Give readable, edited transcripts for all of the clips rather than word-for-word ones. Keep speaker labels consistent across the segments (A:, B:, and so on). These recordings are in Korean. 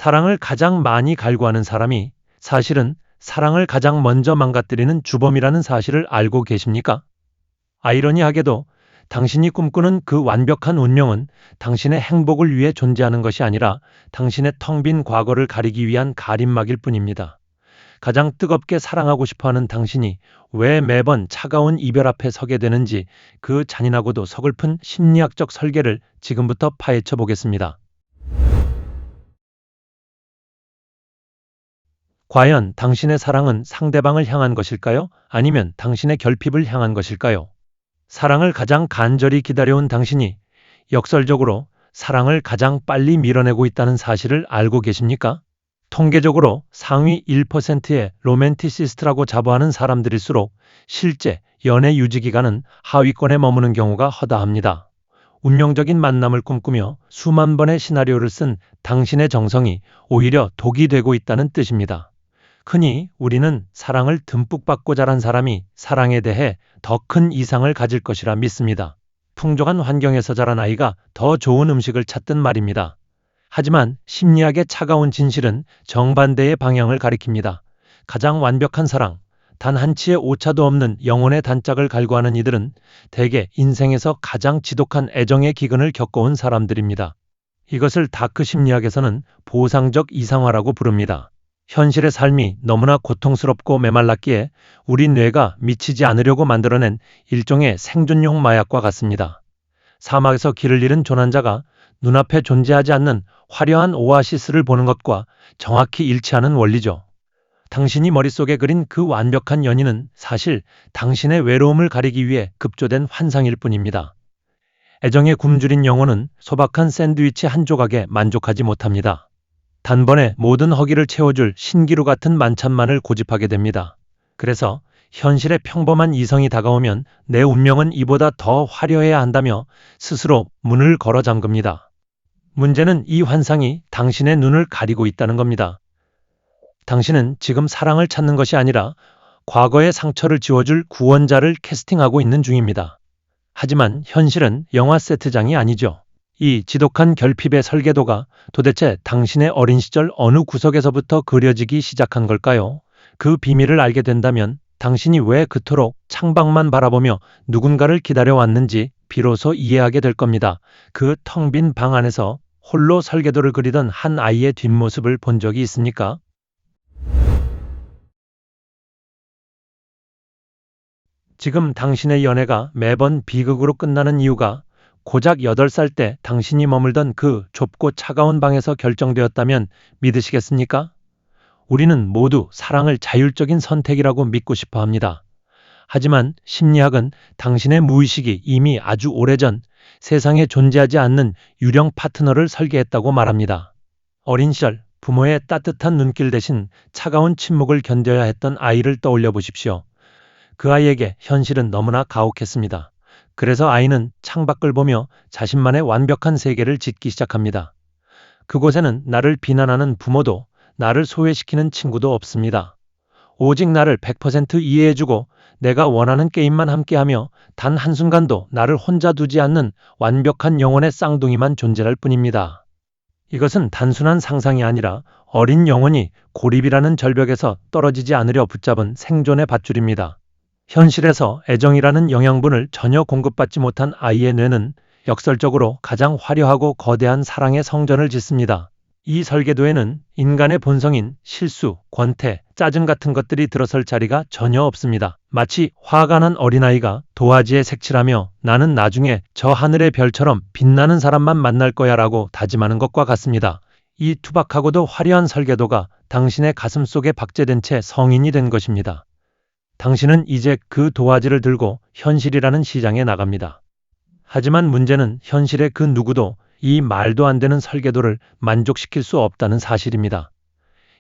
A: 사랑을 가장 많이 갈구하는 사람이 사실은 사랑을 가장 먼저 망가뜨리는 주범이라는 사실을 알고 계십니까? 아이러니하게도 당신이 꿈꾸는 그 완벽한 운명은 당신의 행복을 위해 존재하는 것이 아니라 당신의 텅 빈 과거를 가리기 위한 가림막일 뿐입니다. 가장 뜨겁게 사랑하고 싶어하는 당신이 왜 매번 차가운 이별 앞에 서게 되는지 그 잔인하고도 서글픈 심리학적 설계를 지금부터 파헤쳐 보겠습니다. 과연 당신의 사랑은 상대방을 향한 것일까요? 아니면 당신의 결핍을 향한 것일까요? 사랑을 가장 간절히 기다려온 당신이 역설적으로 사랑을 가장 빨리 밀어내고 있다는 사실을 알고 계십니까? 통계적으로 상위 1%의 로맨티시스트라고 자부하는 사람들일수록 실제 연애 유지 기간은 하위권에 머무는 경우가 허다합니다. 운명적인 만남을 꿈꾸며 수만 번의 시나리오를 쓴 당신의 정성이 오히려 독이 되고 있다는 뜻입니다. 흔히 우리는 사랑을 듬뿍 받고 자란 사람이 사랑에 대해 더 큰 이상을 가질 것이라 믿습니다. 풍족한 환경에서 자란 아이가 더 좋은 음식을 찾든 말입니다. 하지만 심리학의 차가운 진실은 정반대의 방향을 가리킵니다. 가장 완벽한 사랑, 단 한치의 오차도 없는 영혼의 단짝을 갈구하는 이들은 대개 인생에서 가장 지독한 애정의 기근을 겪어온 사람들입니다. 이것을 다크 심리학에서는 보상적 이상화라고 부릅니다. 현실의 삶이 너무나 고통스럽고 메말랐기에 우리 뇌가 미치지 않으려고 만들어낸 일종의 생존용 마약과 같습니다. 사막에서 길을 잃은 조난자가 눈앞에 존재하지 않는 화려한 오아시스를 보는 것과 정확히 일치하는 원리죠. 당신이 머릿속에 그린 그 완벽한 연인은 사실 당신의 외로움을 가리기 위해 급조된 환상일 뿐입니다. 애정에 굶주린 영혼은 소박한 샌드위치 한 조각에 만족하지 못합니다. 단번에 모든 허기를 채워줄 신기루 같은 만찬만을 고집하게 됩니다. 그래서 현실의 평범한 이성이 다가오면 내 운명은 이보다 더 화려해야 한다며 스스로 문을 걸어 잠깁니다. 문제는 이 환상이 당신의 눈을 가리고 있다는 겁니다. 당신은 지금 사랑을 찾는 것이 아니라 과거의 상처를 지워줄 구원자를 캐스팅하고 있는 중입니다. 하지만 현실은 영화 세트장이 아니죠. 이 지독한 결핍의 설계도가 도대체 당신의 어린 시절 어느 구석에서부터 그려지기 시작한 걸까요? 그 비밀을 알게 된다면 당신이 왜 그토록 창밖만 바라보며 누군가를 기다려왔는지 비로소 이해하게 될 겁니다. 그 텅 빈 방 안에서 홀로 설계도를 그리던 한 아이의 뒷모습을 본 적이 있습니까? 지금 당신의 연애가 매번 비극으로 끝나는 이유가 고작 8살 때 당신이 머물던 그 좁고 차가운 방에서 결정되었다면 믿으시겠습니까? 우리는 모두 사랑을 자율적인 선택이라고 믿고 싶어 합니다. 하지만 심리학은 당신의 무의식이 이미 아주 오래전 세상에 존재하지 않는 유령 파트너를 설계했다고 말합니다. 어린 시절 부모의 따뜻한 눈길 대신 차가운 침묵을 견뎌야 했던 아이를 떠올려 보십시오. 그 아이에게 현실은 너무나 가혹했습니다. 그래서 아이는 창밖을 보며 자신만의 완벽한 세계를 짓기 시작합니다. 그곳에는 나를 비난하는 부모도 나를 소외시키는 친구도 없습니다. 오직 나를 100% 이해해주고 내가 원하는 게임만 함께하며 단 한순간도 나를 혼자 두지 않는 완벽한 영혼의 쌍둥이만 존재할 뿐입니다. 이것은 단순한 상상이 아니라 어린 영혼이 고립이라는 절벽에서 떨어지지 않으려 붙잡은 생존의 밧줄입니다. 현실에서 애정이라는 영양분을 전혀 공급받지 못한 아이의 뇌는 역설적으로 가장 화려하고 거대한 사랑의 성전을 짓습니다. 이 설계도에는 인간의 본성인 실수, 권태, 짜증 같은 것들이 들어설 자리가 전혀 없습니다. 마치 화가 난 어린아이가 도화지에 색칠하며 나는 나중에 저 하늘의 별처럼 빛나는 사람만 만날 거야 라고 다짐하는 것과 같습니다. 이 투박하고도 화려한 설계도가 당신의 가슴 속에 박제된 채 성인이 된 것입니다. 당신은 이제 그 도화지를 들고 현실이라는 시장에 나갑니다. 하지만 문제는 현실의 그 누구도 이 말도 안 되는 설계도를 만족시킬 수 없다는 사실입니다.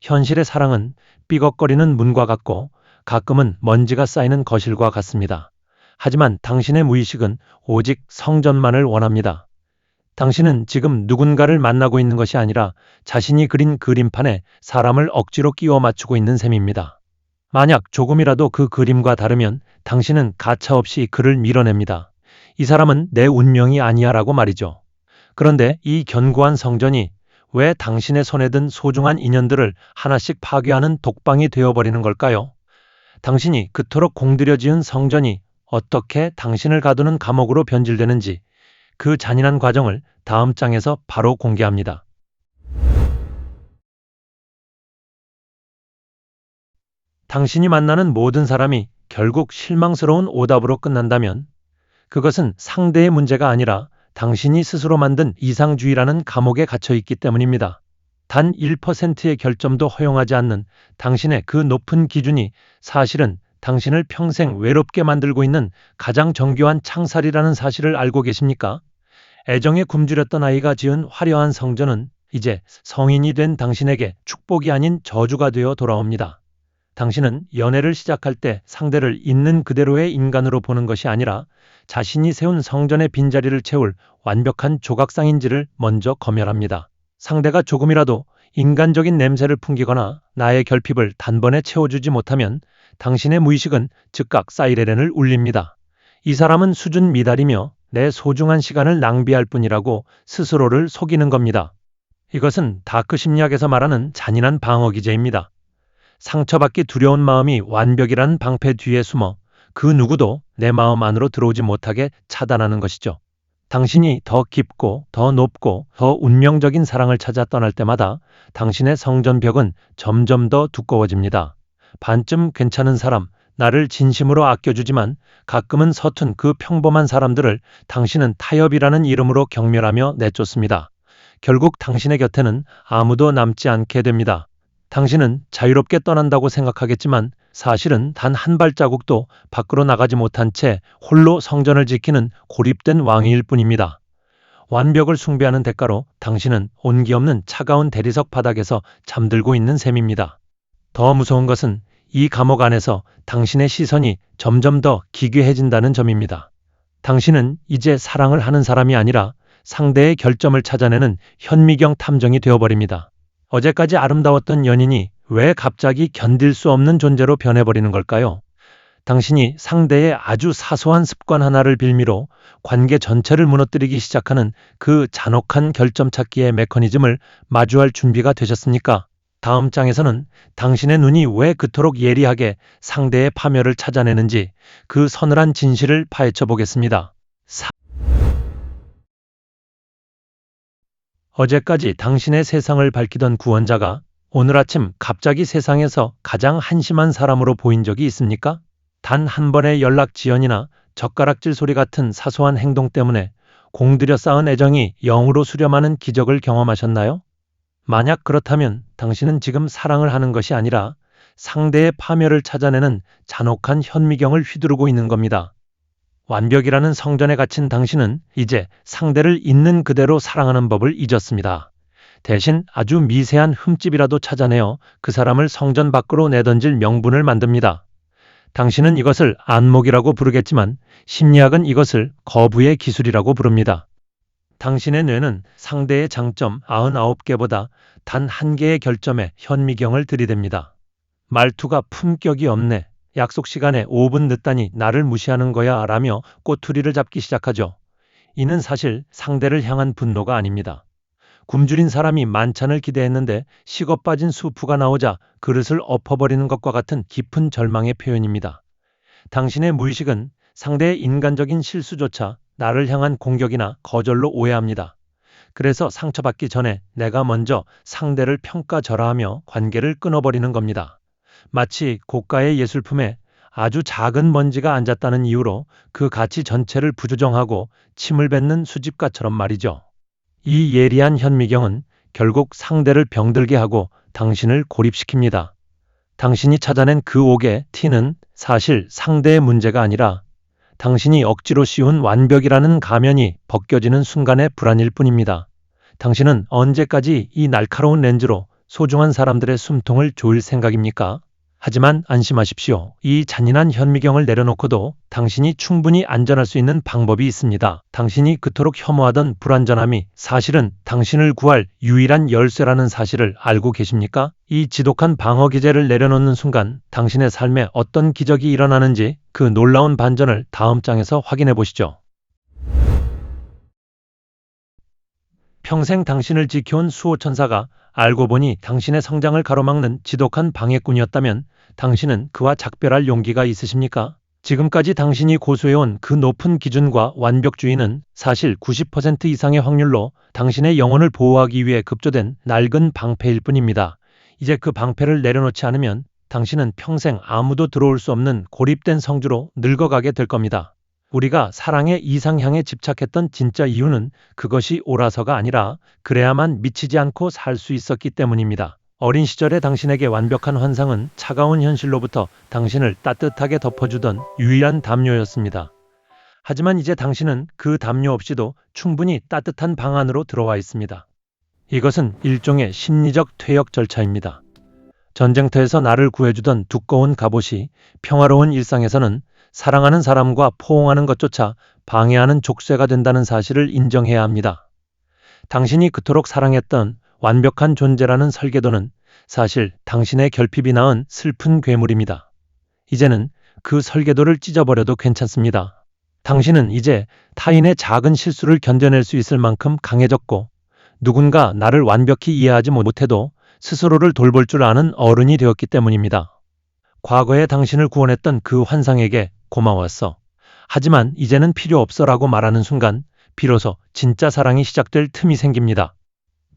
A: 현실의 사랑은 삐걱거리는 문과 같고 가끔은 먼지가 쌓이는 거실과 같습니다. 하지만 당신의 무의식은 오직 성전만을 원합니다. 당신은 지금 누군가를 만나고 있는 것이 아니라 자신이 그린 그림판에 사람을 억지로 끼워 맞추고 있는 셈입니다. 만약 조금이라도 그 그림과 다르면 당신은 가차없이 그를 밀어냅니다. 이 사람은 내 운명이 아니야 라고 말이죠. 그런데 이 견고한 성전이 왜 당신의 손에 든 소중한 인연들을 하나씩 파괴하는 독방이 되어버리는 걸까요? 당신이 그토록 공들여 지은 성전이 어떻게 당신을 가두는 감옥으로 변질되는지 그 잔인한 과정을 다음 장에서 바로 공개합니다. 당신이 만나는 모든 사람이 결국 실망스러운 오답으로 끝난다면 그것은 상대의 문제가 아니라 당신이 스스로 만든 이상주의라는 감옥에 갇혀 있기 때문입니다. 단 1%의 결점도 허용하지 않는 당신의 그 높은 기준이 사실은 당신을 평생 외롭게 만들고 있는 가장 정교한 창살이라는 사실을 알고 계십니까? 애정에 굶주렸던 아이가 지은 화려한 성전은 이제 성인이 된 당신에게 축복이 아닌 저주가 되어 돌아옵니다. 당신은 연애를 시작할 때 상대를 있는 그대로의 인간으로 보는 것이 아니라 자신이 세운 성전의 빈자리를 채울 완벽한 조각상인지를 먼저 검열합니다. 상대가 조금이라도 인간적인 냄새를 풍기거나 나의 결핍을 단번에 채워주지 못하면 당신의 무의식은 즉각 사이렌을 울립니다. 이 사람은 수준 미달이며 내 소중한 시간을 낭비할 뿐이라고 스스로를 속이는 겁니다. 이것은 다크 심리학에서 말하는 잔인한 방어 기제입니다. 상처받기 두려운 마음이 완벽이라는 방패 뒤에 숨어 그 누구도 내 마음 안으로 들어오지 못하게 차단하는 것이죠. 당신이 더 깊고 더 높고 더 운명적인 사랑을 찾아 떠날 때마다 당신의 성전벽은 점점 더 두꺼워집니다. 반쯤 괜찮은 사람, 나를 진심으로 아껴주지만 가끔은 서툰 그 평범한 사람들을 당신은 타협이라는 이름으로 경멸하며 내쫓습니다. 결국 당신의 곁에는 아무도 남지 않게 됩니다. 당신은 자유롭게 떠난다고 생각하겠지만 사실은 단 한 발자국도 밖으로 나가지 못한 채 홀로 성전을 지키는 고립된 왕일 뿐입니다. 완벽을 숭배하는 대가로 당신은 온기 없는 차가운 대리석 바닥에서 잠들고 있는 셈입니다. 더 무서운 것은 이 감옥 안에서 당신의 시선이 점점 더 기괴해진다는 점입니다. 당신은 이제 사랑을 하는 사람이 아니라 상대의 결점을 찾아내는 현미경 탐정이 되어버립니다. 어제까지 아름다웠던 연인이 왜 갑자기 견딜 수 없는 존재로 변해버리는 걸까요? 당신이 상대의 아주 사소한 습관 하나를 빌미로 관계 전체를 무너뜨리기 시작하는 그 잔혹한 결점 찾기의 메커니즘을 마주할 준비가 되셨습니까? 다음 장에서는 당신의 눈이 왜 그토록 예리하게 상대의 파멸을 찾아내는지 그 서늘한 진실을 파헤쳐 보겠습니다. 어제까지 당신의 세상을 밝히던 구원자가 오늘 아침 갑자기 세상에서 가장 한심한 사람으로 보인 적이 있습니까? 단 한 번의 연락 지연이나 젓가락질 소리 같은 사소한 행동 때문에 공들여 쌓은 애정이 영으로 수렴하는 기적을 경험하셨나요? 만약 그렇다면 당신은 지금 사랑을 하는 것이 아니라 상대의 파멸을 찾아내는 잔혹한 현미경을 휘두르고 있는 겁니다. 완벽이라는 성전에 갇힌 당신은 이제 상대를 있는 그대로 사랑하는 법을 잊었습니다. 대신 아주 미세한 흠집이라도 찾아내어 그 사람을 성전 밖으로 내던질 명분을 만듭니다. 당신은 이것을 안목이라고 부르겠지만 심리학은 이것을 거부의 기술이라고 부릅니다. 당신의 뇌는 상대의 장점 99개보다 단 한 개의 결점에 현미경을 들이댑니다. 말투가 품격이 없네. 약속 시간에 5분 늦다니 나를 무시하는 거야 라며 꼬투리를 잡기 시작하죠. 이는 사실 상대를 향한 분노가 아닙니다. 굶주린 사람이 만찬을 기대했는데 식어 빠진 수프가 나오자 그릇을 엎어버리는 것과 같은 깊은 절망의 표현입니다. 당신의 무의식은 상대의 인간적인 실수조차 나를 향한 공격이나 거절로 오해합니다. 그래서 상처받기 전에 내가 먼저 상대를 평가절하하며 관계를 끊어버리는 겁니다. 마치 고가의 예술품에 아주 작은 먼지가 앉았다는 이유로 그 가치 전체를 부조정하고 침을 뱉는 수집가처럼 말이죠. 이 예리한 현미경은 결국 상대를 병들게 하고 당신을 고립시킵니다. 당신이 찾아낸 그 옥의 티는 사실 상대의 문제가 아니라 당신이 억지로 씌운 완벽이라는 가면이 벗겨지는 순간의 불안일 뿐입니다. 당신은 언제까지 이 날카로운 렌즈로 소중한 사람들의 숨통을 조일 생각입니까? 하지만 안심하십시오. 이 잔인한 현미경을 내려놓고도 당신이 충분히 안전할 수 있는 방법이 있습니다. 당신이 그토록 혐오하던 불완전함이 사실은 당신을 구할 유일한 열쇠라는 사실을 알고 계십니까? 이 지독한 방어 기제를 내려놓는 순간 당신의 삶에 어떤 기적이 일어나는지 그 놀라운 반전을 다음 장에서 확인해 보시죠. 평생 당신을 지켜온 수호천사가 알고 보니 당신의 성장을 가로막는 지독한 방해꾼이었다면 당신은 그와 작별할 용기가 있으십니까? 지금까지 당신이 고수해온 그 높은 기준과 완벽주의는 사실 90% 이상의 확률로 당신의 영혼을 보호하기 위해 급조된 낡은 방패일 뿐입니다. 이제 그 방패를 내려놓지 않으면 당신은 평생 아무도 들어올 수 없는 고립된 성주로 늙어가게 될 겁니다. 우리가 사랑의 이상향에 집착했던 진짜 이유는 그것이 옳아서가 아니라 그래야만 미치지 않고 살 수 있었기 때문입니다. 어린 시절의 당신에게 완벽한 환상은 차가운 현실로부터 당신을 따뜻하게 덮어주던 유일한 담요였습니다. 하지만 이제 당신은 그 담요 없이도 충분히 따뜻한 방 안으로 들어와 있습니다. 이것은 일종의 심리적 퇴역 절차입니다. 전쟁터에서 나를 구해주던 두꺼운 갑옷이 평화로운 일상에서는 사랑하는 사람과 포옹하는 것조차 방해하는 족쇄가 된다는 사실을 인정해야 합니다. 당신이 그토록 사랑했던 완벽한 존재라는 설계도는 사실 당신의 결핍이 낳은 슬픈 괴물입니다. 이제는 그 설계도를 찢어버려도 괜찮습니다. 당신은 이제 타인의 작은 실수를 견뎌낼 수 있을 만큼 강해졌고 누군가 나를 완벽히 이해하지 못해도 스스로를 돌볼 줄 아는 어른이 되었기 때문입니다. 과거에 당신을 구원했던 그 환상에게 고마웠어. 하지만 이제는 필요 없어라고 말하는 순간 비로소 진짜 사랑이 시작될 틈이 생깁니다.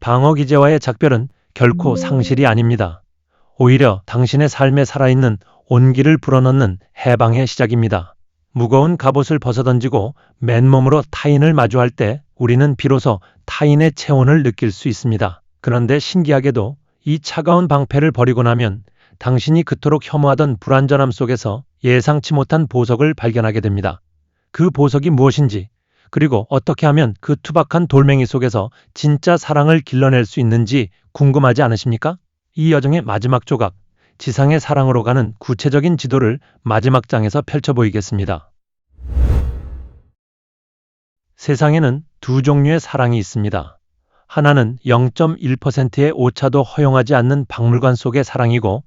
A: 방어기제와의 작별은 결코 상실이 아닙니다. 오히려 당신의 삶에 살아있는 온기를 불어넣는 해방의 시작입니다. 무거운 갑옷을 벗어던지고 맨몸으로 타인을 마주할 때 우리는 비로소 타인의 체온을 느낄 수 있습니다. 그런데 신기하게도 이 차가운 방패를 버리고 나면 당신이 그토록 혐오하던 불완전함 속에서 예상치 못한 보석을 발견하게 됩니다. 그 보석이 무엇인지, 그리고 어떻게 하면 그 투박한 돌멩이 속에서 진짜 사랑을 길러낼 수 있는지 궁금하지 않으십니까? 이 여정의 마지막 조각, 지상의 사랑으로 가는 구체적인 지도를 마지막 장에서 펼쳐보이겠습니다. 세상에는 두 종류의 사랑이 있습니다. 하나는 0.1%의 오차도 허용하지 않는 박물관 속의 사랑이고,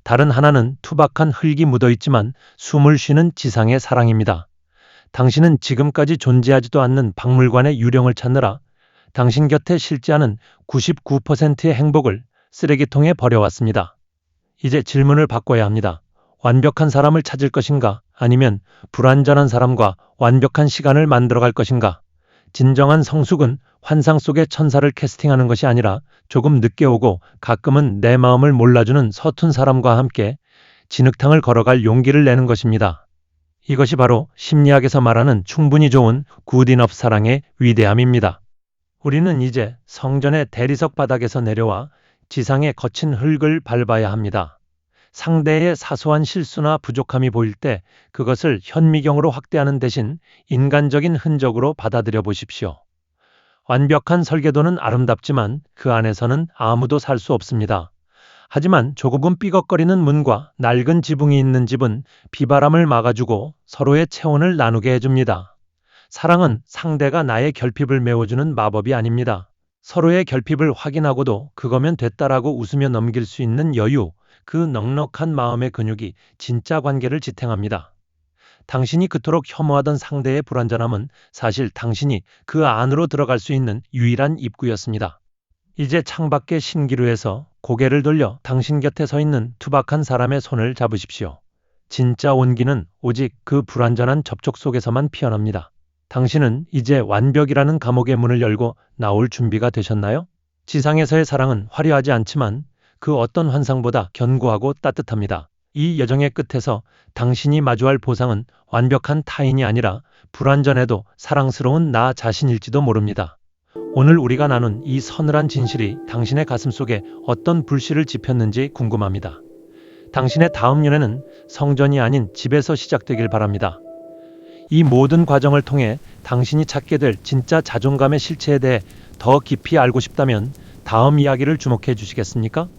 A: 다른 하나는 투박한 흙이 묻어있지만 숨을 쉬는 지상의 사랑입니다. 당신은 지금까지 존재하지도 않는 박물관의 유령을 찾느라 당신 곁에 실지 않은 99%의 행복을 쓰레기통에 버려왔습니다. 이제 질문을 바꿔야 합니다. 완벽한 사람을 찾을 것인가? 아니면 불완전한 사람과 완벽한 시간을 만들어갈 것인가? 진정한 성숙은 환상 속의 천사를 캐스팅하는 것이 아니라 조금 늦게 오고 가끔은 내 마음을 몰라주는 서툰 사람과 함께 진흙탕을 걸어갈 용기를 내는 것입니다. 이것이 바로 심리학에서 말하는 충분히 좋은 굿 이너프 사랑의 위대함입니다. 우리는 이제 성전의 대리석 바닥에서 내려와 지상의 거친 흙을 밟아야 합니다. 상대의 사소한 실수나 부족함이 보일 때 그것을 현미경으로 확대하는 대신 인간적인 흔적으로 받아들여 보십시오. 완벽한 설계도는 아름답지만 그 안에서는 아무도 살 수 없습니다. 하지만 조금 삐걱거리는 문과 낡은 지붕이 있는 집은 비바람을 막아주고 서로의 체온을 나누게 해줍니다. 사랑은 상대가 나의 결핍을 메워주는 마법이 아닙니다. 서로의 결핍을 확인하고도 그거면 됐다라고 웃으며 넘길 수 있는 여유, 그 넉넉한 마음의 근육이 진짜 관계를 지탱합니다. 당신이 그토록 혐오하던 상대의 불완전함은 사실 당신이 그 안으로 들어갈 수 있는 유일한 입구였습니다. 이제 창밖의 신기루에서 고개를 돌려 당신 곁에 서 있는 투박한 사람의 손을 잡으십시오. 진짜 온기는 오직 그 불완전한 접촉 속에서만 피어납니다. 당신은 이제 완벽이라는 감옥의 문을 열고 나올 준비가 되셨나요? 지상에서의 사랑은 화려하지 않지만 그 어떤 환상보다 견고하고 따뜻합니다. 이 여정의 끝에서 당신이 마주할 보상은 완벽한 타인이 아니라 불완전해도 사랑스러운 나 자신일지도 모릅니다. 오늘 우리가 나눈 이 서늘한 진실이 당신의 가슴 속에 어떤 불씨를 지폈는지 궁금합니다. 당신의 다음 연애는 성전이 아닌 집에서 시작되길 바랍니다. 이 모든 과정을 통해 당신이 찾게 될 진짜 자존감의 실체에 대해 더 깊이 알고 싶다면 다음 이야기를 주목해 주시겠습니까?